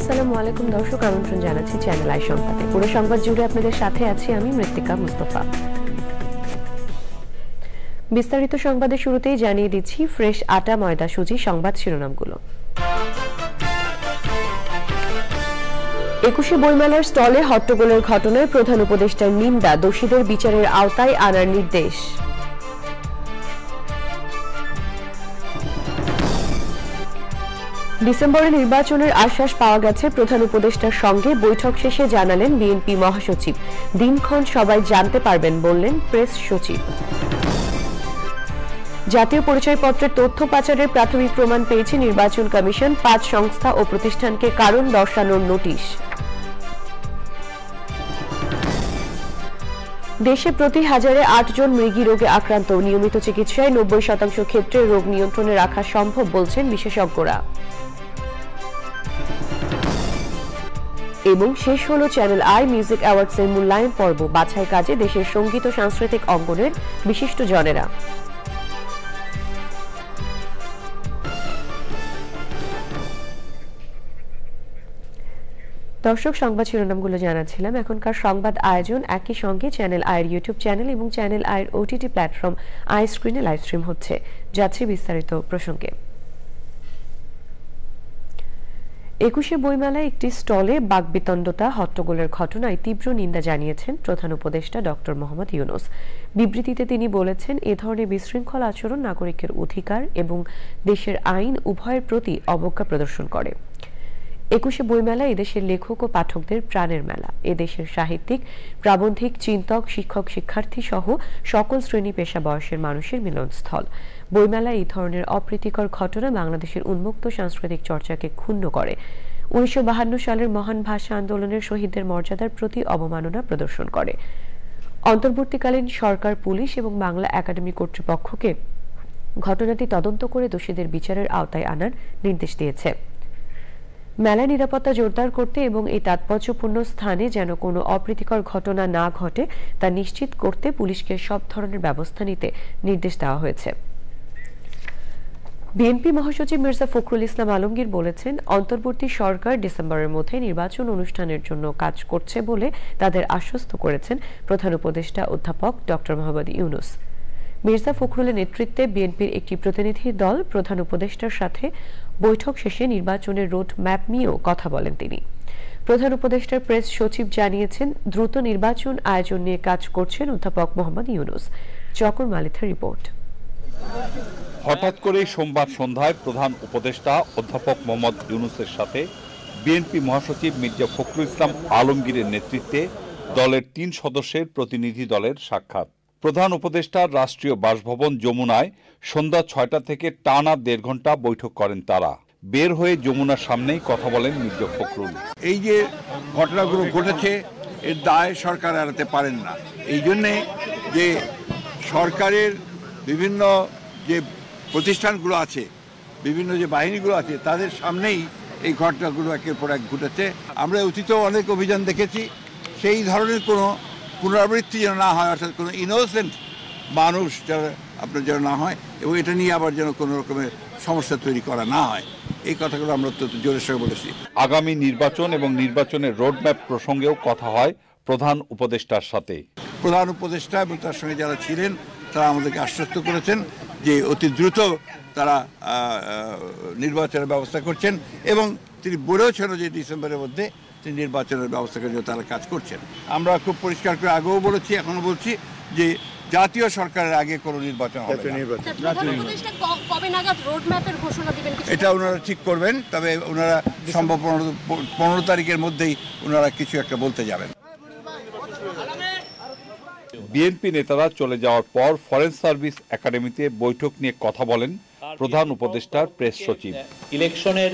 আসসালামু আলাইকুম দর্শক, আমন্ত্রণ জানাচ্ছি চ্যানেল আই সংবাদে। পুরো সংবাদ জুড়ে আপনাদের সাথে আছি আমি মৃত্তিকা মুস্তফা। বিস্তারিত সংবাদের শুরুতেই জানিয়ে দিচ্ছি ফ্রেশ আটা ময়দা সুজি সংবাদ শিরোনামগুলো। 21শে বইমেলার স্টলে হট্টগোলের ঘটনায় প্রধান উপদেষ্টার নিন্দা, দোষীদের বিচারের আওতায় আনার নির্দেশ। ডিসেম্বরে নির্বাচনের আশ্বাস পাওয়া গেছে, প্রধান উপদেষ্টার সঙ্গে বৈঠক শেষে জানালেন বিএনপি মহাসচিব। দিনক্ষণ সবাই জানতে পারবেন বললেন প্রেস সচিব। জাতীয় পরিচয়পত্রের তথ্য পাচারের প্রাথমিক প্রমাণ পেয়েছে নির্বাচন কমিশন, 5 সংস্থা ও প্রতিষ্ঠানকে কারণ দর্শানোর নোটিশ। দেশে প্রতি হাজারে 8 জন মৃগী রোগে আক্রান্ত, নিয়মিত চিকিৎসায় 90% ক্ষেত্রে রোগ নিয়ন্ত্রণে রাখা সম্ভব বলছেন বিশেষজ্ঞরা। এবং শেষ হলো চ্যানেল আই মিউজিক অ্যাওয়ার্ডসের মূল্যায়ন পর্ব, বাছাই কাজে দেশের সঙ্গীত ও সাংস্কৃতিক অঙ্গনের বিশিষ্ট জনেরা। দর্শক, সংবাদ শিরোনামগুলো জানাচ্ছিলাম। এখনকার সংবাদ আয়োজন একই সঙ্গে চ্যানেল আইয়ের ইউটিউব চ্যানেল এবং চ্যানেল আইয়ের ওটিটি প্ল্যাটফর্ম আই স্ক্রিনে লাইভ স্ট্রিম হচ্ছে। যাচ্ছে বিস্তারিত প্রসঙ্গে। 21শে বইমেলায় একটি স্টলে বাকবিতণ্ডতা, হট্টগোলের ঘটনায় তীব্র নিন্দা জানিয়েছেন প্রধান উপদেষ্টা ডক্টর মোহাম্মদ ইউনূস। বিবৃতিতে তিনি বলেছেন, এ ধরনের বিশৃঙ্খল আচরণ নাগরিকের অধিকার এবং দেশের আইন উভয়ের প্রতি অবজ্ঞা প্রদর্শন করে। 21শে বইমেলা এদেশের লেখক ও পাঠকদের প্রাণের মেলা, এদেশের সাহিত্যিক, প্রাবন্ধিক, চিন্তক, শিক্ষক, শিক্ষার্থী সহ সকল শ্রেণী পেশা বয়সের মানুষের মিলনস্থল। বইমেলায় এই ধরনের অপ্রীতিকর ঘটনা বাংলাদেশের উন্মুক্ত সাংস্কৃতিক চর্চাকে ক্ষুণ্ণ করে, 1952 সালের মহান ভাষা আন্দোলনের শহীদদের মর্যাদার প্রতি অবমাননা প্রদর্শন করে। অন্তর্বর্তীকালীন সরকার, পুলিশ এবং বাংলা একাডেমি কর্তৃপক্ষকে ঘটনাটি তদন্ত করে দোষীদের বিচারের আওতায় আনার নির্দেশ দিয়েছে। মেলায় নিরাপত্তা জোরদার করতে এবং এই তাৎপর্যপূর্ণ স্থানে যেন কোনো অপ্রীতিকর ঘটনা না ঘটে তা নিশ্চিত করতে পুলিশকে সব ধরনের ব্যবস্থা নিতে নির্দেশ দেওয়া হয়েছে। বিএনপি মহাসচিব মির্জা ফখরুল ইসলাম আলমগীর বলেছেন, অন্তর্বর্তী সরকার ডিসেম্বরের মধ্যে নির্বাচন অনুষ্ঠানের জন্য কাজ করছে বলে তাদের আশ্বস্ত করেছেন প্রধান উপদেষ্টা অধ্যাপক ডক্টর মোহাম্মদ ইউনূস। মির্জা ফখরুলের নেতৃত্বে বিএনপির একটি প্রতিনিধি দল প্রধান উপদেষ্টার সাথে বৈঠক শেষে নির্বাচনের রোড ম্যাপ নিয়েও কথা বলেন তিনি। প্রধান উপদেষ্টার প্রেস সচিব জানিয়েছেন, দ্রুত নির্বাচন আয়োজন নিয়ে কাজ করছেন অধ্যাপক মোহাম্মদ ইউনূস। চকর মালিথার রিপোর্ট। হঠাৎ করে সোমবার সন্ধ্যায় প্রধান উপদেষ্টা অধ্যাপক মোহাম্মদ ইউনূসের সাথে বিএনপি মহাসচিব মির্জা ফখরুল ইসলাম আলমগীরের নেতৃত্বে দলের 3 সদস্যের প্রতিনিধি দলের সাক্ষাৎ। প্রধান উপদেষ্টার রাষ্ট্রীয় বাসভবন যমুনায় সন্ধ্যা 6টা থেকে টানা 1.5 ঘন্টা বৈঠক করেন তারা। বের হয়ে যমুনার সামনেই কথা বলেন মির্জা ফখরুল। এই যে ঘটনাগুলো ঘটেছে এর দায় সরকার এড়াতে পারেন না। এই জন্যে যে সরকারের বিভিন্ন যে প্রতিষ্ঠানগুলো আছে, বিভিন্ন যে বাহিনীগুলো আছে, তাদের সামনেই এই ঘটনাগুলো একের পর এক ঘটেছে। আমরা অতীতেও অনেক অভিযান দেখেছি, সেই ধরনের কোনো পুনরাবৃত্তি যেন না হয়, অর্থাৎ কোনো ইনোসেন্ট মানুষ আপনার যেন না হয়, এবং এটা নিয়ে আবার যেন কোনো রকমের সমস্যা তৈরি করা না হয়, এই কথাগুলো আমরা অত্যন্ত জোরের সঙ্গে বলেছি। আগামী নির্বাচন এবং নির্বাচনের রোডম্যাপ প্রসঙ্গেও কথা হয় প্রধান উপদেষ্টার সাথে। প্রধান উপদেষ্টা এবং তার সঙ্গে যারা ছিলেন তারা আমাদেরকে আশ্বস্ত করেছেন যে অতি দ্রুত তারা নির্বাচনের ব্যবস্থা করছেন, এবং তিনি বলেওছেন যে ডিসেম্বরের মধ্যে তিনি নির্বাচনের ব্যবস্থা করে তারা কাজ করছেন। আমরা খুব পরিষ্কার করে আগেও বলেছি, এখনো বলছি যে জাতীয় সরকারের আগে কোনো নির্বাচন হবে না। এটা ওনারা ঠিক করবেন, তবে ওনারা সম্ভব 15 তারিখের মধ্যেই ওনারা কিছু একটা বলতে যাবেন। বিএনপি নেতারা চলে যাওয়ার পর ফরেন সার্ভিস একাডেমিতে বৈঠক নিয়ে কথা বলেন প্রধান উপদেষ্টার প্রেস সচিব। ইলেকশনের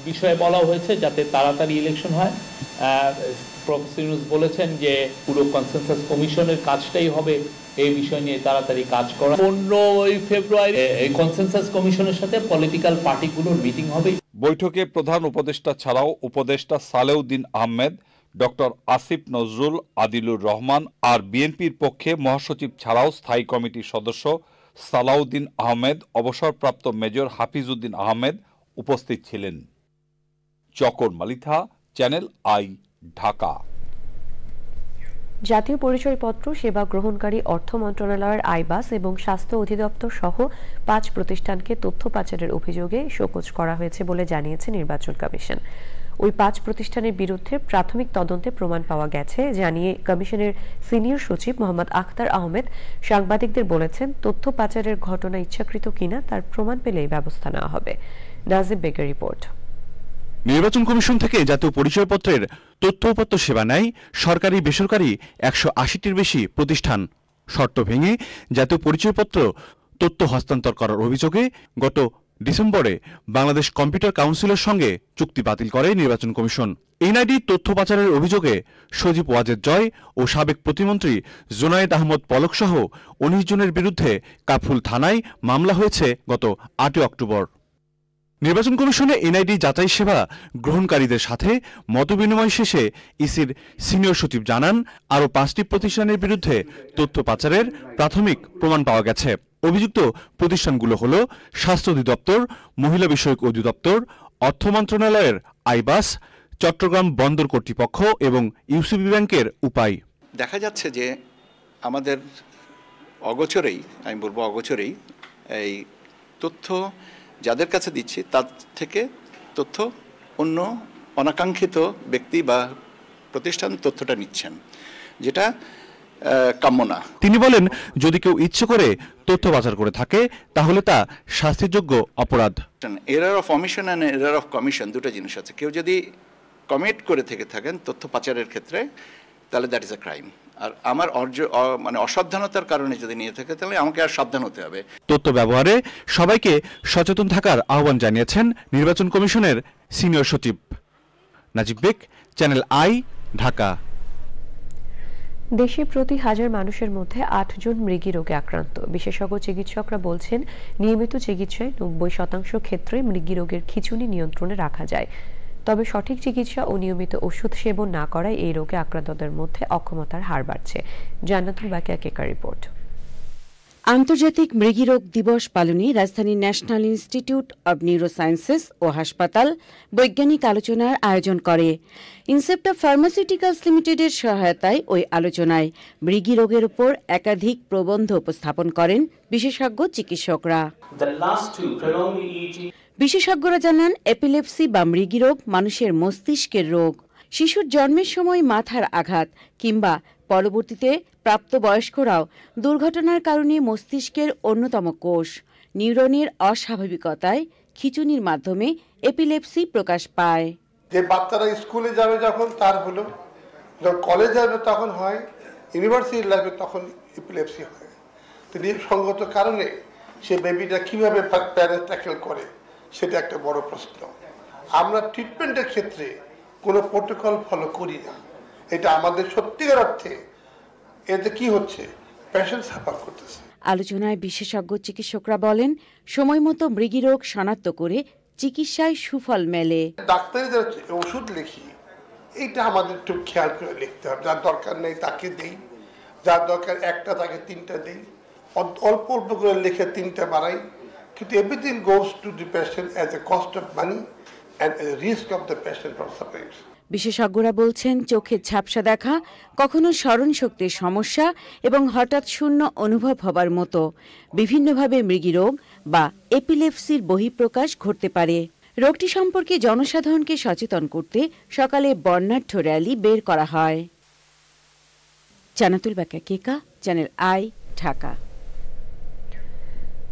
বিষয়ে বলা হয়েছে যাতে তাড়াতাড়ি ইলেকশন হয়। প্রফেসর ইউনূস বলেছেন যে পুরো কনসেনসাস কমিশনের কাজটাই হবে এই বিষয় নিয়ে তাড়াতাড়ি কাজ করা। 15 ফেব্রুয়ারি এই কনসেনসাস কমিশনের সাথে পলিটিক্যাল পার্টিগুলোর মিটিং হবে। বৈঠকে প্রধান উপদেষ্টা ছাড়াও উপদেষ্টা সালেউদ্দিন আহমেদ, ডক্টর আসিফ নজরুল, আদিলুর রহমান আর বিএনপির পক্ষে মহাসচিব ছাড়াও স্থায়ী কমিটির সদস্য সালাউদ্দিন আহমেদ, অবসরপ্রাপ্ত মেজর হাফিজউদ্দিন আহমেদ উপস্থিত ছিলেন। চকর মালিথা, চ্যানেল আই, ঢাকা। জাতীয় পরিচয়পত্র সেবা গ্রহণকারী অর্থ মন্ত্রণালয়ের আইবাস এবং স্বাস্থ্য অধিদপ্তর সহ 5 প্রতিষ্ঠানকে তথ্য পাচারের অভিযোগে শোকজ করা হয়েছে বলে জানিয়েছে নির্বাচন কমিশন। ওই 5 প্রতিষ্ঠানের বিরুদ্ধে প্রাথমিক তদন্তে প্রমাণ পাওয়া গেছে জানিয়ে কমিশনের সিনিয়র সচিব মোহাম্মদ আখতার আহমেদ সাংবাদিকদের বলেছেন, তথ্য পাচারের ঘটনা ইচ্ছাকৃত কিনা তার প্রমাণ পেলেই ব্যবস্থা নেওয়া হবে। নাজিব বেগের রিপোর্ট। নির্বাচন কমিশন থেকে জাতীয় পরিচয়পত্রের তথ্য উপাত্ত সেবা নেয় সরকারি বেসরকারি 180টির বেশি প্রতিষ্ঠান। শর্ত ভেঙে জাতীয় পরিচয়পত্র তথ্য হস্তান্তর করার অভিযোগে গত ডিসেম্বরে বাংলাদেশ কম্পিউটার কাউন্সিলের সঙ্গে চুক্তি বাতিল করে নির্বাচন কমিশন। এনআইডি তথ্য পাচারের অভিযোগে সজীব ওয়াজেদ জয় ও সাবেক প্রতিমন্ত্রী জোনায়েদ আহমদ পলক সহ 19 জনের বিরুদ্ধে কাফরুল থানায় মামলা হয়েছে গত 8 অক্টোবর। নির্বাচন কমিশনে এনআইডি যাচাই সেবা গ্রহণকারীদের সাথে মতবিনিময় শেষে ইসির সিনিয়র সচিব জানান, আরও 5টি প্রতিষ্ঠানের বিরুদ্ধে তথ্য পাচারের প্রাথমিক প্রমাণ পাওয়া গেছে। অভিযুক্ত প্রতিষ্ঠানগুলো হল স্বাস্থ্য অধিদপ্তর, মহিলা বিষয়ক অধিদপ্তর, অর্থ মন্ত্রণালয়ের আইবাস, চট্টগ্রাম বন্দর কর্তৃপক্ষ এবং ইউসিবি ব্যাংকের উপায়। দেখা যাচ্ছে যে আমাদের অগোচরেই, আমি বলবো অগোচরেই, এই তথ্য যাদের কাছে দিচ্ছি তার থেকে তথ্য অন্য অনাকাঙ্ক্ষিত ব্যক্তি বা প্রতিষ্ঠান তথ্যটা নিচ্ছেন, যেটা কাম্য না। তিনি বলেন, যদি কেউ ইচ্ছে করে তথ্য পাচার করে থাকে তাহলে তা শাস্তিযোগ্য অপরাধ। Error of omission and error of commission দুটো জিনিস আছে। কেউ যদি কমিট করে থেকে থাকেন তথ্য পাচারের ক্ষেত্রে, তাহলে দ্যাট ইজ আ ক্রাইম। আর আমার মানে অসাবধানতার কারণে যদি নিয়ে থাকে তাহলে আমাকে আর সাবধান হতে হবে। তথ্য ব্যবহারে সবাইকে সচেতন থাকার আহ্বান জানিয়েছেন নির্বাচন কমিশনের সিনিয়র সচিব। নাজিব বেগ, চ্যানেল আই, ঢাকা। দেশে প্রতি 1000 মানুষের মধ্যে 8 জন মৃগী রোগে আক্রান্ত। বিশেষজ্ঞ চিকিৎসকরা বলছেন, নিয়মিত চিকিৎসায় 90% ক্ষেত্রে মৃগী রোগের খিঁচুনি নিয়ন্ত্রণে রাখা যায়। তবে সঠিক চিকিৎসা ও নিয়মিত ওষুধ সেবন না করায় এই রোগে আক্রান্তদের মধ্যে অক্ষমতার হার বাড়ছে। জান্নাতুল বাকিয়া কেকার রিপোর্ট। আন্তর্জাতিক মৃগীরোগ দিবস পালনে রাজধানীর ন্যাশনাল ইনস্টিটিউট অব নিউরোসায়েন্সেস ও হাসপাতাল বৈজ্ঞানিক আলোচনার আয়োজন করে। ইনসেপ্টা ফার্মাসিউটিক্যালস লিমিটেডের সহায়তায় ওই আলোচনায় মৃগী রোগের উপর একাধিক প্রবন্ধ উপস্থাপন করেন বিশেষজ্ঞ চিকিৎসকরা। বিশেষজ্ঞরা জানান, এপিলেপসি বা মৃগীরোগ মানুষের মস্তিষ্কের রোগ। শিশুর জন্মের সময় মাথার আঘাত কিংবা পরবর্তীতে প্রাপ্তবয়স্করাও দুর্ঘটনার কারণে মস্তিষ্কের অন্যতম কোষ নিউরনের অস্বাভাবিকতায় খিঁচুনির মাধ্যমে এপিলেপসি প্রকাশ পায়। যে বাচ্চারা স্কুলে যাবে যখন তার হলো, যখন কলেজ যাবে তখন হয়, ইউনিভার্সিটি লাইফে তখন এপিলেপসি হয়। তো নিঃসঙ্গত কারণে সে বেবিটা কিভাবে প্যারেন্টস ট্যাকেল করে সেটা একটা বড় প্রশ্ন। আমরা ট্রিটমেন্টের ক্ষেত্রে কোনো প্রোটোকল ফলো করি না। এটা আমাদের সত্যিকার অর্থে এতে কি হচ্ছে, পেশেন্ট সাফার করতেছে। আলোচনায় বিশেষজ্ঞ চিকিৎসকরা বলেন, সময়মতো মৃগীরোগ শনাক্ত করে চিকিৎসায় সুফল মেলে। ডাক্তারি যারা ওষুধ লিখি, এইটা আমাদের একটু খেয়াল করে লিখতে হবে। যার দরকার নেই তাকে দেই, যার দরকার একটা তাকে 3টা দেই, অল্প অল্প করে লিখে 3টা বাড়াই। কিন্তু everything goes to the patient as a cost of money and risk of the patient for suffering. বিশেষজ্ঞরা বলছেন, চোখের ঝাপসা দেখা, কখনো স্মরণশক্তির সমস্যা এবং হঠাৎ শূন্য অনুভব হবার মতো বিভিন্নভাবে মৃগীরোগ বা এপিলেপসির বহিঃপ্রকাশ ঘটতে পারে। রোগটি সম্পর্কে জনসাধারণকে সচেতন করতে সকালে বর্ণাঢ্য র্যালি বের করা হয়। জান্নাতুল বাকিয়া কেকা, চ্যানেল আই, ঢাকা।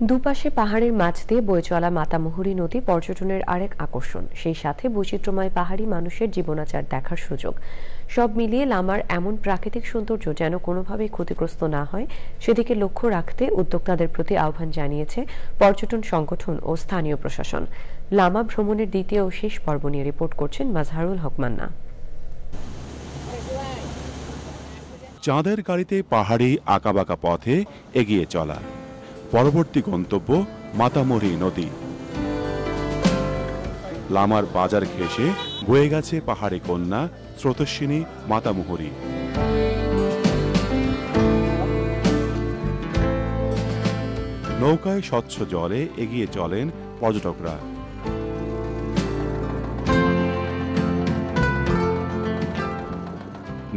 দুপাশে পাহাড়ের মাঝ দিয়ে বয়ে চলা মাতামুহুরী নদী পর্যটনের আরেক আকর্ষণ। সেই সাথে বৈচিত্র্যময় পাহাড়ি মানুষের জীবনাচার দেখার সুযোগ। সব মিলিয়ে লামার এমন প্রাকৃতিক সৌন্দর্য যেন কোনোভাবেই ক্ষতিগ্রস্ত না হয় সেদিকে লক্ষ্য রাখতে উদ্যোক্তাদের প্রতি আহ্বান জানিয়েছে পর্যটন সংগঠন ও স্থানীয় প্রশাসন। লামা ভ্রমণের দ্বিতীয় ও শেষ পর্ব নিয়ে রিপোর্ট করছেন মাজহারুল হক মান্না। চাঁদের গাড়িতে পাহাড়ি আঁকাবাঁকা পথে এগিয়ে চলা। পরবর্তী গন্তব্য মাতামুহুরী নদী। লামার বাজার ঘেঁষে বয়ে গেছে পাহাড়ি কন্যা স্রোতস্বিনী মাতামুহুরী। নৌকায় স্বচ্ছ জলে এগিয়ে চলেন পর্যটকরা।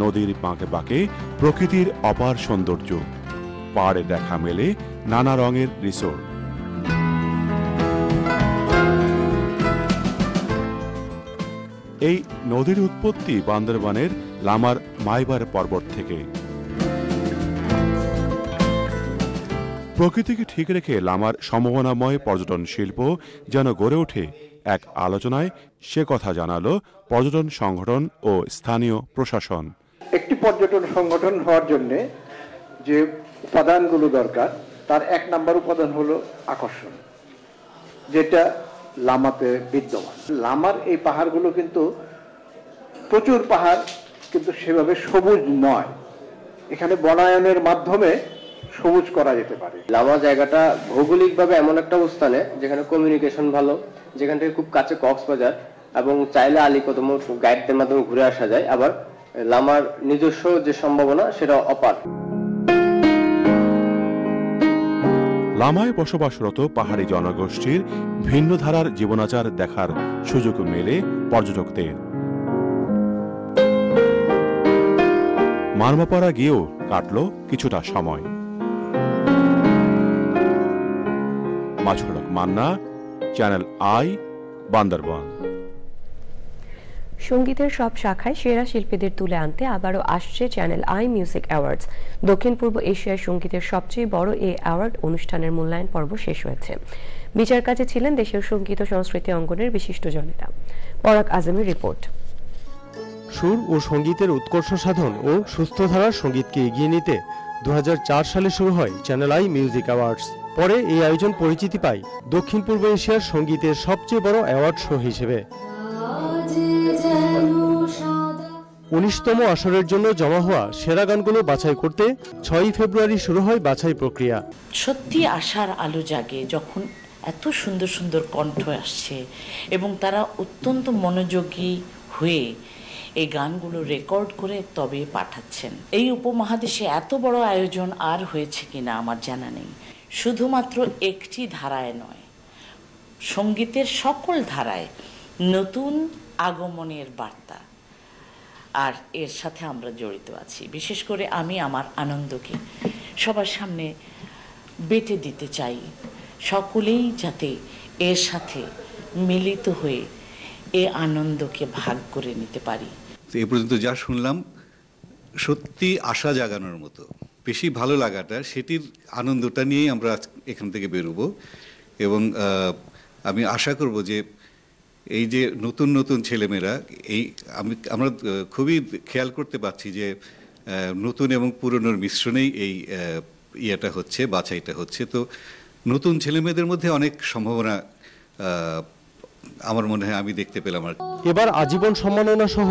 নদীর বাঁকে বাঁকে প্রকৃতির অপার সৌন্দর্য, পাড়ে দেখা মেলে নানা রঙের রিসোর্ট। এই নদীর উৎপত্তি বান্দরবানের লামার মাইবার পর্বত থেকে। প্রকৃতিকে ঠিক রেখে লামার সম্ভাবনাময় পর্যটন শিল্প যেন গড়ে ওঠে এক আলোচনায় সে কথা জানালো পর্যটন সংগঠন ও স্থানীয় প্রশাসন। একটি পর্যটন সংগঠন হওয়ার জন্য যে উপাদানগুলো দরকার, তার এক নাম্বার উপাদান হলো আকর্ষণ, যেটা লামাতে বিদ্যমান। লামার এই পাহাড়গুলো কিন্তু প্রচুর পাহাড়, কিন্তু সেভাবে সবুজ নয়। এখানে বনায়নের মাধ্যমে সবুজ করা যেতে পারে। লামা জায়গাটা ভৌগোলিকভাবে এমন একটা অবস্থানে যেখানে কমিউনিকেশন ভালো, যেখান থেকে খুব কাছে কক্সবাজার, এবং চাইলে আলীকদম গাইডদের মাধ্যমে ঘুরে আসা যায়। আবার লামার নিজস্ব যে সম্ভাবনা সেটা অপার। লামায় বসবাসরত পাহাড়ি জনগোষ্ঠীর ভিন্ন ধারার জীবনাচার দেখার সুযোগ মেলে পর্যটকদের। মারমাপাড়া গিয়েও কাটল কিছুটা সময়। মাছুরক মান্না, চ্যানেল আই, বান্দরবান। সঙ্গীতের সব শাখায় সেরা শিল্পীদের তুলে আনতে আবারও আসছে চ্যানেল আই মিউজিক অ্যাওয়ার্ডস। দক্ষিণ পূর্ব এশিয়ার সঙ্গীতের সবচেয়ে বড় এই অ্যাওয়ার্ড অনুষ্ঠানের মূল্যায়ন পর্ব শেষ হয়েছে। বিচার কাজে ছিলেন দেশের সঙ্গীত ও সংস্কৃতি অঙ্গনের বিশিষ্টজনেরা। পরাগ আজমের রিপোর্ট। সুর ও সঙ্গীতের উৎকর্ষ সাধন ও সুস্থধারার সঙ্গীতকে এগিয়ে নিতে 2004 সালে শুরু হয় চ্যানেল আই মিউজিক অ্যাওয়ার্ডস। পরে এই আয়োজন পরিচিতি পায় দক্ষিণ পূর্ব এশিয়ার সঙ্গীতের সবচেয়ে বড় অ্যাওয়ার্ড শো হিসেবে। 19তম আসরের জন্য জমা হওয়া সেরা গানগুলো বাছাই করতে 6 ফেব্রুয়ারি শুরু হয় বাছাই প্রক্রিয়া। সত্যি আশার আলো জাগে যখন এত সুন্দর সুন্দর কণ্ঠ আসছে এবং তারা অত্যন্ত মনোযোগী হয়ে এই গানগুলো রেকর্ড করে তবে পাঠাচ্ছেন। এই উপমহাদেশে এত বড় আয়োজন আর হয়েছে কিনা আমার জানা নেই। শুধুমাত্র একটি ধারায় নয়, সঙ্গীতের সকল ধারায় নতুন আগমনের বার্তা, আর এর সাথে আমরা জড়িত আছি। বিশেষ করে আমি আমার আনন্দকে সবার সামনে বেটে দিতে চাই, সকলেই যাতে এর সাথে মিলিত হয়ে এ আনন্দকে ভাগ করে নিতে পারি। এ পর্যন্ত যা শুনলাম সত্যি আশা জাগানোর মতো। বেশি ভালো লাগাটা সেটির আনন্দটা নিয়েই আমরা এখান থেকে বেরোবো এবং আমি আশা করব যে এই যে নতুন নতুন ছেলেমেয়েরা আমরা খুবই খেয়াল করতে পারছি যে নতুন এবং পুরনোর মিশ্রণেই এই ইয়েটা হচ্ছে, বাছাইটা হচ্ছে। তো নতুন ছেলেমেয়েদের মধ্যে অনেক সম্ভাবনা আমার মনে হয় আমি দেখতে পেলাম। আর এবার আজীবন সম্মাননা সহ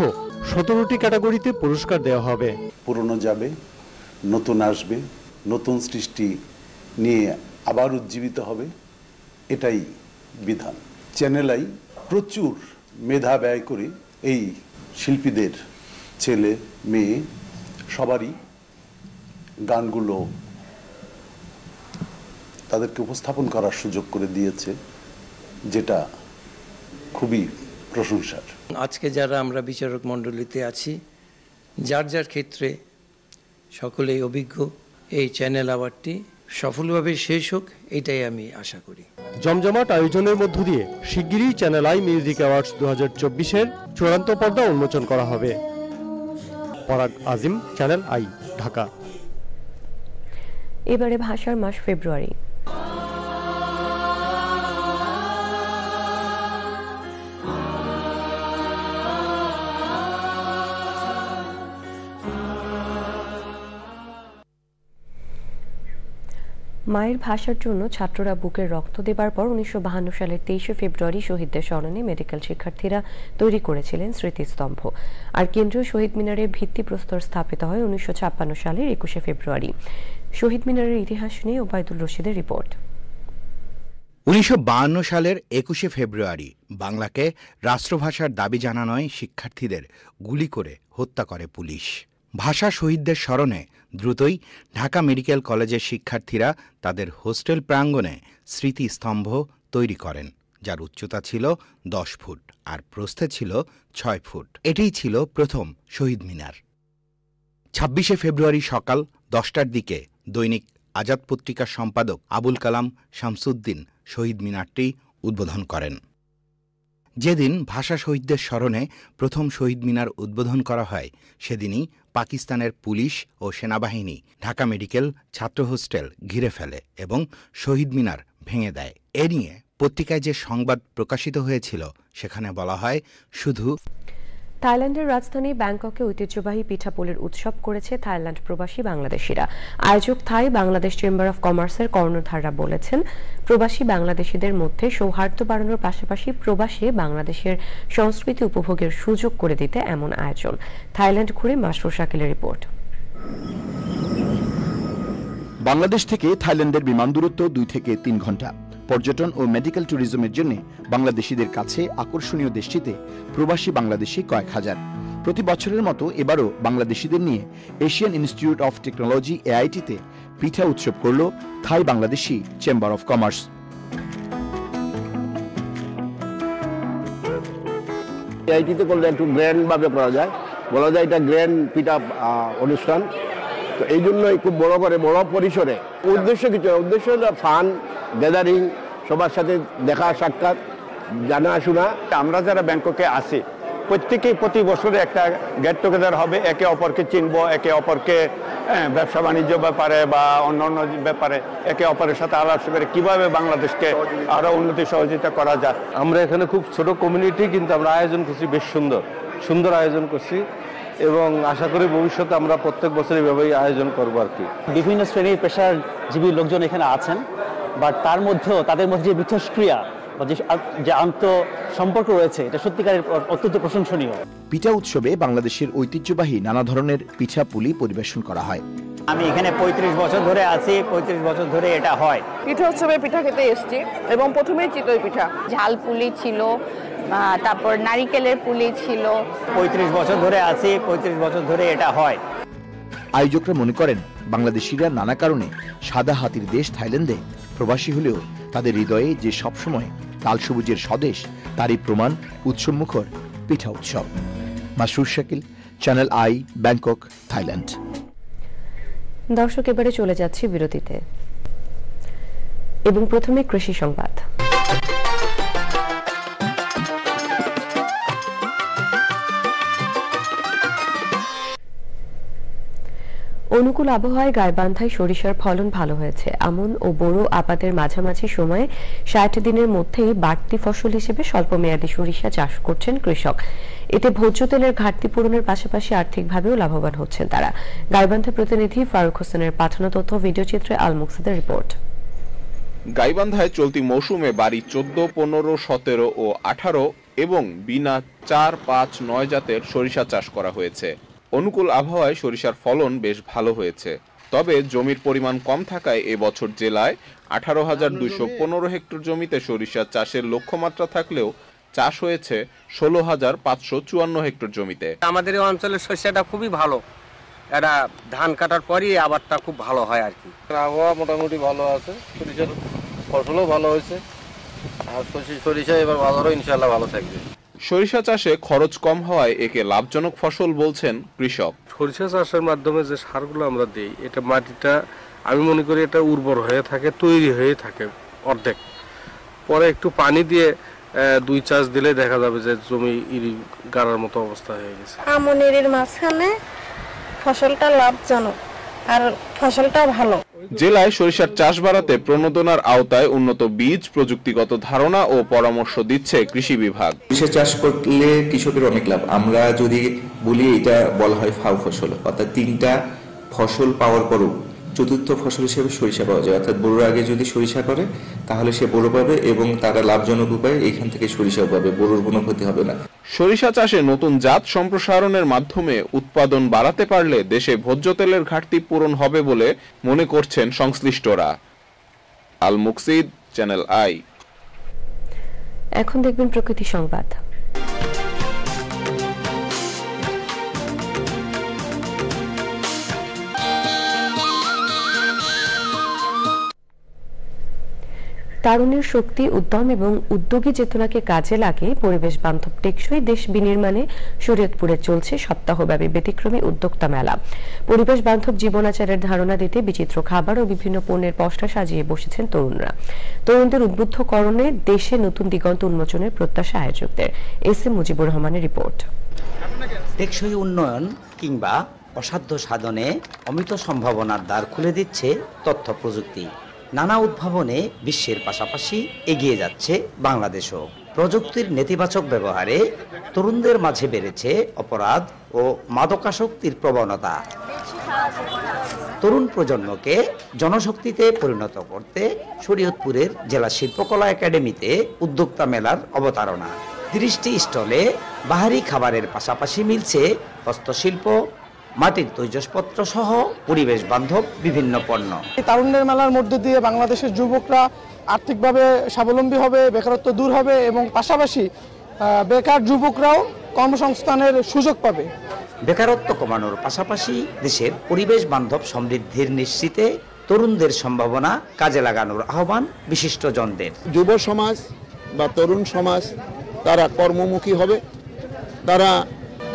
17টি ক্যাটাগরিতে পুরস্কার দেওয়া হবে। পুরনো যাবে, নতুন আসবে, নতুন সৃষ্টি নিয়ে আবার উজ্জীবিত হবে, এটাই বিধান। চ্যানেল আই প্রচুর মেধা ব্যয় করে এই শিল্পীদের ছেলে মেয়ে সবারই গানগুলো তাদেরকে উপস্থাপন করার সুযোগ করে দিয়েছে, যেটা খুবই প্রশংসার। আজকে যারা আমরা বিচারক মণ্ডলীতে আছি, যার যার ক্ষেত্রে সকলেই অভিজ্ঞ, এই চ্যানেল অ্যাওয়ার্ডটি সফলভাবে শেষ হোক, এটাই আমি আশা করি। জমজমাট আয়োজনের মধ্য দিয়ে শিগগিরই চ্যানেল আই মিউজিক অ্যাওয়ার্ডস 2024-এর চূড়ান্ত পর্দা উন্মোচন করা হবে। পরাগ আজিম, চ্যানেল আই, ঢাকা। এবারে ভাষার মাস ফেব্রুয়ারি। মায়ের ভাষার জন্য ছাত্ররা বুকের রক্ত দেবার পর 1952 সালের 23 ফেব্রুয়ারি শহীদদের স্মরণে মেডিকেল শিক্ষার্থীরা তৈরি করেছিলেন স্মৃতিস্তম্ভ। আর কেন্দ্রীয় শহীদ মিনারের ভিত্তিপ্রস্তর স্থাপিত হয় 1956 সালের 21 ফেব্রুয়ারি। শহীদ মিনারের ইতিহাস নিয়ে ওবায়দুল রশিদের রিপোর্ট। 1952 সালের 21 ফেব্রুয়ারি বাংলাকে রাষ্ট্রভাষার দাবি জানানোয় শিক্ষার্থীদের গুলি করে হত্যা করে পুলিশ। ভাষা শহীদদের স্মরণে দ্রুতই ঢাকা মেডিকেল কলেজের শিক্ষার্থীরা তাদের হোস্টেল প্রাঙ্গণে স্মৃতিস্তম্ভ তৈরি করেন, যার উচ্চতা ছিল 10 ফুট আর প্রস্থে ছিল 6 ফুট। এটিই ছিল প্রথম শহীদ মিনার। 26শে ফেব্রুয়ারি সকাল 10টার দিকে দৈনিক আজাদ পত্রিকার সম্পাদক আবুল কালাম শামসুদ্দিন শহীদ মিনারটি উদ্বোধন করেন। যেদিন ভাষা শহীদদের স্মরণে প্রথম শহীদ মিনার উদ্বোধন করা হয়, সেদিনই পাকিস্তানের পুলিশ ও সেনাবাহিনী ঢাকা মেডিকেল ছাত্র হোস্টেল ঘিরে ফেলে এবং শহীদ মিনার ভেঙে দেয়। এ নিয়ে পত্রিকায় যে সংবাদ প্রকাশিত হয়েছিল সেখানে বলা হয়, শুধু থাইল্যান্ডের রাজধানী ব্যাংককে ঐতিহ্যবাহী পিঠাপুলির উৎসব করেছে থাইল্যান্ড প্রবাসী বাংলাদেশিরা। আয়োজক থাই বাংলাদেশ চেম্বার অফ কমার্সের কর্ণধাররা বলেছেন, প্রবাসী বাংলাদেশিদের মধ্যে সৌহার্দ্য বাড়ানোর পাশাপাশি প্রবাসী বাংলাদেশের সংস্কৃতি উপভোগের সুযোগ করে দিতে এমন আয়োজন। থাইল্যান্ড ঘুরে মাসরুর শাকিলের রিপোর্ট। বাংলাদেশ থেকে থাইল্যান্ডের বিমান দূরত্ব 2 থেকে 3 ঘন্টা। পর্যটন ও মেডিকেল ট্যুরিজমের জন্য বাংলাদেশিদের কাছে আকর্ষণীয় দেশটিতে প্রবাসী বাংলাদেশি কয়েক হাজার। প্রতি বছরের মতো এবারও বাংলাদেশিদের নিয়ে এশিয়ান ইনস্টিটিউট অফ টেকনোলজি এআইটিতে পিঠা উৎসব করল থাই বাংলাদেশি চেম্বার অফ কমার্স। এআইটিতে করলে একটু গ্র্যান্ড ভাবে করা যায়, বলা যায় এটা গ্র্যান্ড পিঠা অনুষ্ঠান। তো এই জন্যই খুব বড় করে বড় পরিসরে, উদ্দেশ্য কিছু, উদ্দেশ্য হলো ফান গ্যাদারিং, সবার সাথে দেখা সাক্ষাৎ, জানাশোনা। আমরা যারা ব্যাংককে আসি প্রত্যেকেই প্রতি বছরে একটা গেট টুগেদার হবে, একে অপরকে চিনব, একে অপরকে ব্যবসা বাণিজ্য ব্যাপারে বা অন্যান্য ব্যাপারে একে অপরের সাথে আলাপ করে কীভাবে বাংলাদেশকে আরও উন্নতি সহযোগিতা করা যায়। আমরা এখানে খুব ছোট কমিউনিটি, কিন্তু আমরা আয়োজন করছি বেশ সুন্দর আয়োজন করছি এবং আশা করি ভবিষ্যতে আমরা প্রত্যেক বছর এভাবেই আয়োজন করবো আর কি। বিভিন্ন শ্রেণীর পেশাজীবী লোকজন এখানে আছেন, বাট তার মধ্যেও তাদের মধ্যে যে মিথস্ক্রিয়া বা যে আন্ত সম্পর্ক রয়েছে, এটা সত্যিকারের অত্যন্ত প্রশংসনীয়। পিঠা উৎসবে বাংলাদেশের ঐতিহ্যবাহী নানা ধরনের পিঠা পুলি পরিবেশন করা হয়। আমি এখানে 35 বছর ধরে আছি, 35 বছর ধরে এটা হয়। পিঠা উৎসবে পিঠা খেতে এসেছি এবং প্রথমেই চিতই পিঠা, ঝাল পুলি ছিল, তারপর নারিকেলের পুলি ছিল। 35 বছর ধরে আছি, 35 বছর ধরে এটা হয়। আয়োজকরা মনে করেন, বাংলাদেশিরা নানা কারণে সাদা হাতির দেশ থাইল্যান্ডে প্রবাসী হলেও তাদের হৃদয়ে যে সবসময় লাল সবুজের স্বদেশ, তারই প্রমাণ উৎসবমুখর পিঠা উৎসব। Masrur Shakil, channel I, Bangkok, Thailand. দর্শক, এবারে চলে যাচ্ছি বিরতিতে এবং প্রথমে কৃষি সংবাদ। অনুকূল আবহাওয়ায় গাইবান্ধায় সরিষার ফলন ভালো হয়েছে। আমন ও বোরো আবাদের মাঝামাঝি সময়ে 60 দিনের মধ্যেই বাড়তি ফসল হিসেবে স্বল্পমেয়াদী সরিষা চাষ করছেন কৃষক। এতে ভোজ্য তেলের ঘাটতি পূরণের পাশাপাশি আর্থিকভাবেও লাভবান হচ্ছেন তারা। গাইবান্ধা প্রতিনিধি ফারুক হোসেনের পাঠানো তথ্য, ভিডিও চিত্রে আল মুকসিদের রিপোর্ট। গাইবান্ধায় চলতি মৌসুমে বাড়ি 14, 15, 17 ও 18 এবং বিনা 4, 5, 9 জাতের সরিষা চাষ করা হয়েছে। অনুকূল আবহাওয়ায় সরিষার ফলন বেশ ভালো হয়েছে। তবে জমির পরিমাণ কম থাকায় এবছর জেলায় 18,215 হেক্টর জমিতে সরিষা চাষের লক্ষ্যমাত্রা থাকলেও চাষ হয়েছে 16,554 হেক্টর জমিতে। আমাদের এই অঞ্চলের সরিষাটা খুবই ভালো, এটা ধান কাটার পরই আবারটা খুব ভালো হয় আর কি। আবহাওয়া মোটামুটি ভালো আছে, সরিষার ফসলও ভালো হয়েছে, আর সরিষা এবার বাজারও ইনশাআল্লাহ ভালো থাকবে। সরিষা চাষে খরচ কম হওয়ায় একে লাভজনক ফসল বলছেন কৃষক। সরিষা চাষের মাধ্যমে যে সারগুলো আমরা দিই, এটা মাটিটা আমি মনে করি এটা উর্বর হয়ে থাকে, তৈরি হয়ে থাকে অর্ধেক। পরে একটু পানি দিয়ে 2 চাষ দিলে দেখা যাবে যে জমি ইরি গাড়ার মতো অবস্থা হয়ে গেছে। আমনের মাঝখানে ফসলটা লাভজনক আর ফসলটা ভালো। জেলায় সরিষার চাষ বাড়াতে প্রণোদনার আওতায় উন্নত বীজ, প্রযুক্তিগত ধারণা ও পরামর্শ দিচ্ছে কৃষি বিভাগ। সরিষা চাষ করলে কৃষকের অনেক লাভ। আমরা যদি বলি এটা বলা হয় ফাউ ফসল, অর্থাৎ 3টা ফসল পাওয়ার পরও 4র্থ ফসল হিসেবে সরিষা পাওয়া যায়। অর্থাৎ বোরোর আগে যদি সরিষা করে তাহলে সে বোরো পাবে এবং তারা লাভজনক উপায়ে এখান থেকে সরিষাও পাবে, বোরোর কোনো ক্ষতি হবে না। সরিষা চাষে নতুন জাত সম্প্রসারণের মাধ্যমে উৎপাদন বাড়াতে পারলে দেশে ভোজ্য তেলের ঘাটতি পূরণ হবে বলে মনে করছেন সংশ্লিষ্টরা। আল মুকসিদ, চ্যানেল আই। এখন দেখবেন প্রকৃতি সংবাদ। তারুণ্যের শক্তি, উদ্যম এবং উদ্যোগী চেতনাকে কাজে লাগিয়ে পরিবেশ বান্ধব টেকসই দেশ বিনির্মাণে শরীয়তপুরে চলছে সপ্তাহব্যাপী ব্যতিক্রমী উদ্যোক্তা মেলা। পরিবেশ বান্ধব জীবনাচারের ধারণা দিতে বিচিত্র খাবার ও বিভিন্ন পণ্যের পসরা সাজিয়ে বসেছেন তরুণরা। তরুণদের উদ্বুদ্ধকরণে দেশে নতুন দিগন্ত উন্মোচনের প্রত্যাশা আয়োজকদের। এস এম মুজিবুর রহমানের রিপোর্ট। টেকসই উন্নয়ন কিংবা অসাধ্য সাধনে অমিত সম্ভাবনার দ্বার খুলে দিচ্ছে তথ্য প্রযুক্তি। নানা উদ্ভাবনে বিশ্বের পাশাপাশি এগিয়ে যাচ্ছে বাংলাদেশও। প্রযুক্তির নেতিবাচক ব্যবহারে তরুণদের মাঝে বেড়েছে অপরাধ ও মাদকাসক্তির প্রবণতা। তরুণ প্রজন্মকে জনশক্তিতে পরিণত করতে শরীয়তপুরের জেলা শিল্পকলা একাডেমিতে উদ্যোক্তা মেলার অবতারণা। 30টি স্টলে বাহারি খাবারের পাশাপাশি মিলছে হস্তশিল্প, মাটির তৈজসপত্র সহ পরিবেশ বান্ধব বিভিন্ন পণ্য। তারুণ্যের মেলার মধ্য দিয়ে বাংলাদেশের যুবকরা আর্থিকভাবে স্বাবলম্বী হবে, বেকারত্ব দূর হবে এবং পাশাপাশি বেকার যুবকরাও কর্মসংস্থানের সুযোগ পাবে। বেকারত্ব কমানোর পাশাপাশি দেশের পরিবেশ বান্ধব সমৃদ্ধির নিশ্চিতে তরুণদের সম্ভাবনা কাজে লাগানোর আহ্বান বিশিষ্টজনদের। যুব সমাজ বা তরুণ সমাজ তারা কর্মমুখী হবে, তারা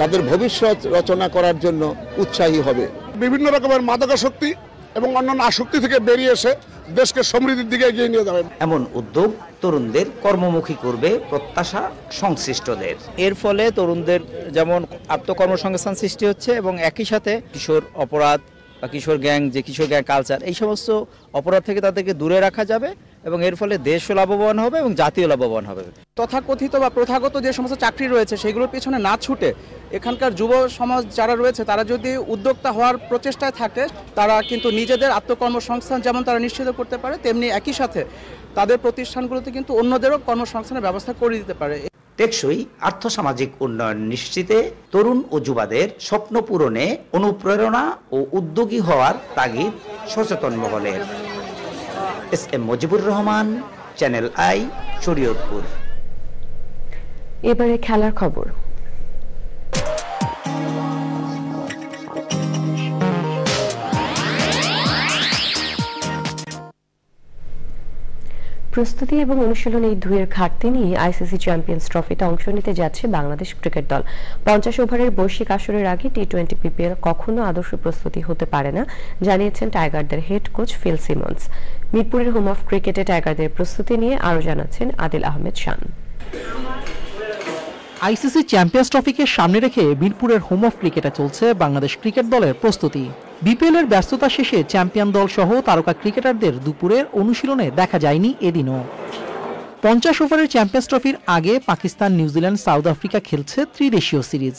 তাদের ভবিষ্যৎ রচনা করার জন্য উৎসাহী হবে। বিভিন্ন রকমের মাদকাসক্তি এবং অন্যান্য আসক্তি থেকে বেরিয়ে এসে দেশকে সমৃদ্ধির দিকে এগিয়ে নিয়ে যাবে। এমন উদ্যোগ তরুণদের কর্মমুখী করবে প্রত্যাশা সংশ্লিষ্টদের। এর ফলে তরুণদের যেমন আত্মকর্মসংস্থান সৃষ্টি হচ্ছে এবং একই সাথে কিশোর অপরাধ বা কিশোর গ্যাং কালচার এই সমস্ত অপরাধ থেকে তাদেরকে দূরে রাখা যাবে এবং এর ফলে দেশও লাভবান হবে এবং জাতীয় লাভবান হবে। তথাকথিত বা প্রথাগত যে সমস্ত চাকরি রয়েছে সেগুলোর পেছনে না ছুটে এখানকার যুব সমাজ যারা রয়েছে তারা যদি উদ্যোক্তা হওয়ার প্রচেষ্টায় থাকে, তারা কিন্তু নিজেদের আত্মকর্মসংস্থান যেমন তারা নিশ্চিত করতে পারে, তেমনি একই সাথে তাদের প্রতিষ্ঠানগুলোতে কিন্তু অন্যদেরও কর্মসংস্থানের ব্যবস্থা করে দিতে পারে। টেকসই আর্থসামাজিক উন্নয়ন নিশ্চিতে তরুণ ও যুবাদের স্বপ্ন পূরণে অনুপ্রেরণা ও উদ্যোগী হওয়ার তাগিদ সচেতন মহলের। S M Mujibur Rahman, channel I, Shariatpur. এবারে খেলার খবর। প্রস্তুতি এবং অনুশীলন এই দুইয়ের ঘাটতি নিয়ে আইসিসি চ্যাম্পিয়ন্স ট্রফিতে অংশ নিতে যাচ্ছে বাংলাদেশ ক্রিকেট দল। 50 ওভারের বৈশ্বিক আসরের আগে টি-20 পিপিএল কখনো আদর্শ প্রস্তুতি হতে পারে না, জানিয়েছেন টাইগারদের হেড কোচ ফিল সিমন্স। মিরপুরের হোম অফ ক্রিকেটে টাইগারদের প্রস্তুতি নিয়ে আরও জানাচ্ছেন আদিল আহমেদ শান। আইসিসি চ্যাম্পিয়ন্স ট্রফিকে সামনে রেখে মিরপুরের হোম অফ ক্রিকেটে চলছে বাংলাদেশ ক্রিকেট দলের প্রস্তুতি। বিপিএল এর ব্যস্ততা শেষে চ্যাম্পিয়ন দল সহ তারকা ক্রিকেটারদের দুপুরের অনুশীলনে দেখা যায়নি এদিনও। 50 ওভারের চ্যাম্পিয়ন্স ট্রফির আগে পাকিস্তান, নিউজিল্যান্ড, সাউথ আফ্রিকা খেলছে ত্রিদেশীয় সিরিজ।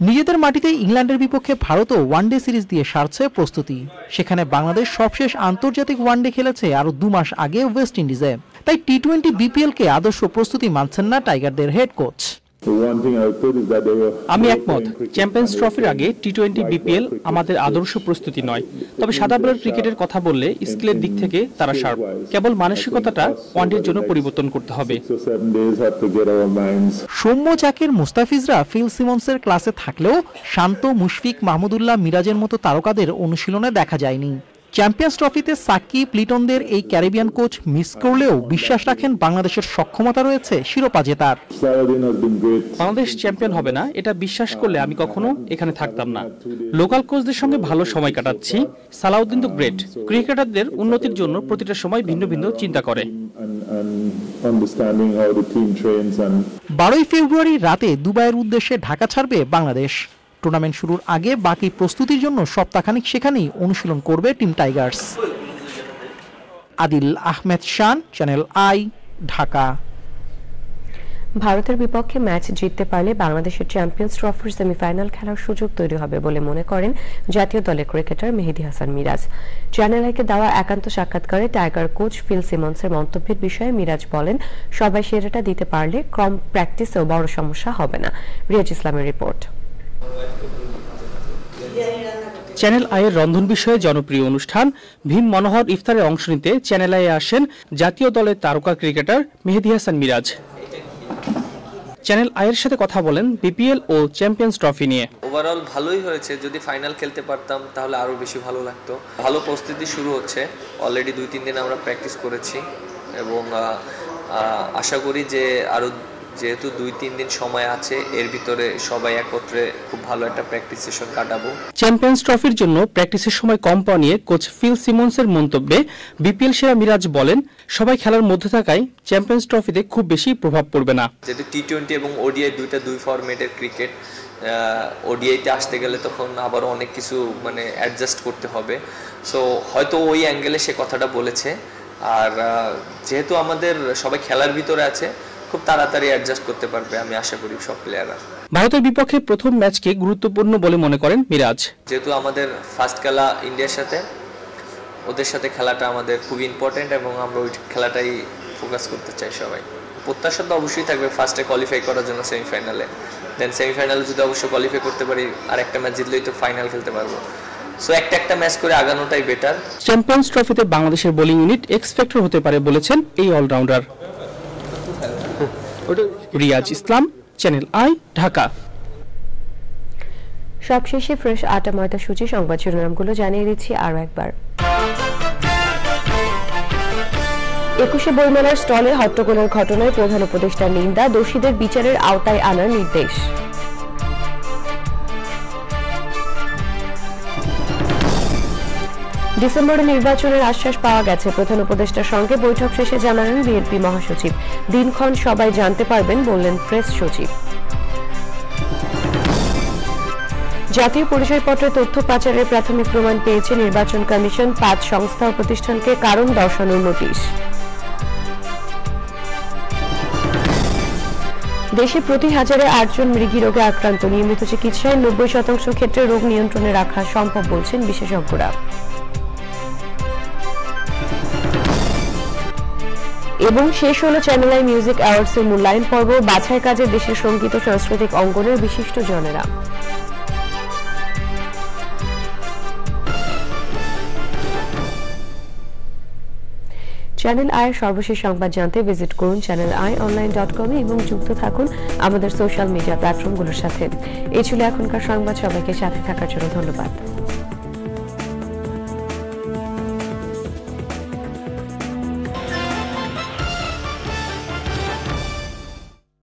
নিজেদের মাটিতে ইংল্যান্ডের বিপক্ষে ভারতও ওয়ানডে সিরিজ দিয়ে সারছে প্রস্তুতি। সেখানে বাংলাদেশ সবশেষ আন্তর্জাতিক ওয়ানডে খেলেছে আরও 2 মাস আগে ওয়েস্ট ইন্ডিজে। তাই টি-20 বিপিএলকে আদর্শ প্রস্তুতি মানছেন না টাইগারদের হেড কোচ। আমি একমত, চ্যাম্পিয়ন্স ট্রফির আগে টি-20 বিপিএল আমাদের আদর্শ প্রস্তুতি নয়। তবে সাদা বলের ক্রিকেটের কথা বললে স্কিলের দিক থেকে তারা শার্প, কেবল মানসিকতাটা ওয়ানডের জন্য পরিবর্তন করতে হবে। সৌম্য, জাকির, মুস্তাফিজরা ফিল সিমন্সের ক্লাসে থাকলেও শান্ত, মুশফিক, মাহমুদুল্লাহ, মিরাজের মতো তারকাদের অনুশীলনে দেখা যায়নি। চ্যাম্পিয়ন্স ট্রফিতে সাকিব, লিটনদের এই ক্যারিবিয়ান কোচ মিস করলেও বিশ্বাস রাখেন বাংলাদেশের সক্ষমতা রয়েছে শিরোপা জেতার। বাংলাদেশ চ্যাম্পিয়ন হবে না এটা বিশ্বাস করলে আমি কখনো এখানে থাকতাম না। লোকাল কোচদের সঙ্গে ভালো সময় কাটাচ্ছি। সালাউদ্দিন তো গ্রেট, ক্রিকেটারদের উন্নতির জন্য প্রতিটা সময় ভিন্ন ভিন্ন চিন্তা করে। 12 ফেব্রুয়ারি রাতে দুবাইয়ের উদ্দেশ্যে ঢাকা ছাড়বে বাংলাদেশ। টুর্নামেন্ট শুরুর আগে বাকি প্রস্তুতির জন্য সপ্তাহখানিক সেখানেই অনুশীলন করবে team Tigers. Adil Ahmed Shan, channel I, Dhaka. ভারতের বিপক্ষে ম্যাচ জিততে পারলে বাংলাদেশের চ্যাম্পিয়ন্স ট্রফির সেমিফাইনাল খেলার সুযোগ তৈরি হবে বলে মনে করেন জাতীয় দলের ক্রিকেটার মেহেদী হাসান মিরাজ। চ্যানেল আইকে দেওয়া একান্ত সাক্ষাৎকারে টাইগার কোচ ফিল সিমন্সের মন্তব্যের বিষয়ে মিরাজ বলেন, সবাই সেরাটা দিতে পারলে কম প্র্যাকটিসেও বড় সমস্যা হবে না। রিয়াজ ইসলামের রিপোর্ট। চ্যানেল আইয়ের রন্ধন বিষয়ে জনপ্রিয় অনুষ্ঠান ভীম মনোহর ইফতারে অংশ নিতে চ্যানেল আইয়ে আসেন জাতীয় দলের তারকা ক্রিকেটার মেহেদী হাসান মিরাজ। চ্যানেল আইয়ের সাথে কথা বলেন বিপিএল ও চ্যাম্পিয়ন্স ট্রফি নিয়ে। ওভারঅল ভালোই হয়েছে, যদি ফাইনাল খেলতে পারতাম তাহলে আরো বেশি ভালো লাগতো। ভালো প্রস্তুতি শুরু হচ্ছে, অলরেডি 2-3 দিন আমরা প্র্যাকটিস করেছি এবং আশা করি যে আরও যেহেতু 2-3 দিন সময় আছে এর ভিতরে সবাই একত্রে খুব ভালো একটা প্র্যাকটিস সেশন কাটাবো। চ্যাম্পিয়ন্স ট্রফির জন্য প্র্যাকটিসের সময় কম পাওয়া নিয়ে কোচ ফিল সিমন্সের মন্তব্যে বিপিএল সেরা মিরাজ বলেন, সবাই খেলার মধ্যে থাকায় চ্যাম্পিয়ন্স ট্রফিতে খুব বেশি প্রভাব পড়বে না। যেহেতু টি20 এবং ওডিআই দুই ফরম্যাটের ক্রিকেট, ওডিআইতে আসতে গেলে তখন আবার অনেক কিছু মানে অ্যাডজাস্ট করতে হবে। সো হয়তো ওই অ্যাঙ্গেলে সে কথাটা বলেছে। আর যেহেতু আমাদের সবাই খেলার ভিতরে আছে, খুব তাড়াতাড়ি অ্যাডজাস্ট করতে পারবে আমি আশা করি সব প্লেয়াররা। ভারতের বিপক্ষে প্রথম ম্যাচকে গুরুত্বপূর্ণ বলে মনে করেন মিরাজ। যেহেতু আমাদের ফার্স্ট খেলা ইন্ডিয়ার সাথে, ওদের সাথে খেলাটা আমাদের খুব ইম্পর্টেন্ট এবং আমরা ওই খেলাটাই ফোকাস করতে চাই সবাই। প্রত্যাশা তো অবশ্যই থাকবে ফার্স্টে কোয়ালিফাই করার জন্য সেমিফাইনালে, দেন সেমিফাইনালে যদি অবশ্যই কোয়ালিফাই করতে পারি আর একটা ম্যাচ জিতলেই তো ফাইনাল খেলতে পারবো। সো একটা ম্যাচ করে আগানোটাই বেটার। চ্যাম্পিয়ন্স ট্রফিতে বাংলাদেশের বোলিং ইউনিট এক্স ফ্যাক্টর হতে পারে বলেছেন এই allrounder. Riaz Islam, channel I, Dhaka. সবশেষে ফ্রেশ আটা ময়দা সূচি সংবাদ শিরোনামগুলো জানিয়ে দিচ্ছি আরও একবার। 21শে বইমেলার স্টলে হট্টগোলের ঘটনায় প্রধান উপদেষ্টার নিন্দা, দোষীদের বিচারের আওতায় আনার নির্দেশ। ডিসেম্বরে নির্বাচনের আশ্বাস পাওয়া গেছে, প্রধান উপদেষ্টার সঙ্গে বৈঠক শেষে জানালেন বিএনপি মহাসচিব। দিনক্ষণ সবাই জানতে পারবেন বললেন প্রেস সচিব। জাতীয় পরিচয়পত্রে তথ্য পাচারের প্রাথমিক প্রমাণ পেয়েছে নির্বাচন কমিশন, 5 সংস্থা ও প্রতিষ্ঠানকে কারণ দর্শানোর নোটিশ। দেশে প্রতি হাজারে 8 জন মৃগী রোগে আক্রান্ত, নিয়মিত চিকিৎসায় 90% ক্ষেত্রে রোগ নিয়ন্ত্রণে রাখা সম্ভব বলছেন বিশেষজ্ঞরা। এবং শেষ হলো চ্যানেল আই মিউজিক অ্যাওয়ার্ডসের মূল্যায়ন পর্ব, বাছাই কাজে দেশের সঙ্গীত ও সাংস্কৃতিক অঙ্গনের বিশিষ্ট জনেরা। চ্যানেল আই এর সর্বশেষ সংবাদ জানতে ভিজিট করুন channelionline.com এবং যুক্ত থাকুন আমাদের সোশ্যাল মিডিয়া প্ল্যাটফর্মগুলোর সাথে। এই ছিল এখনকার সংবাদ, সবাইকে সাথে থাকার জন্য ধন্যবাদ।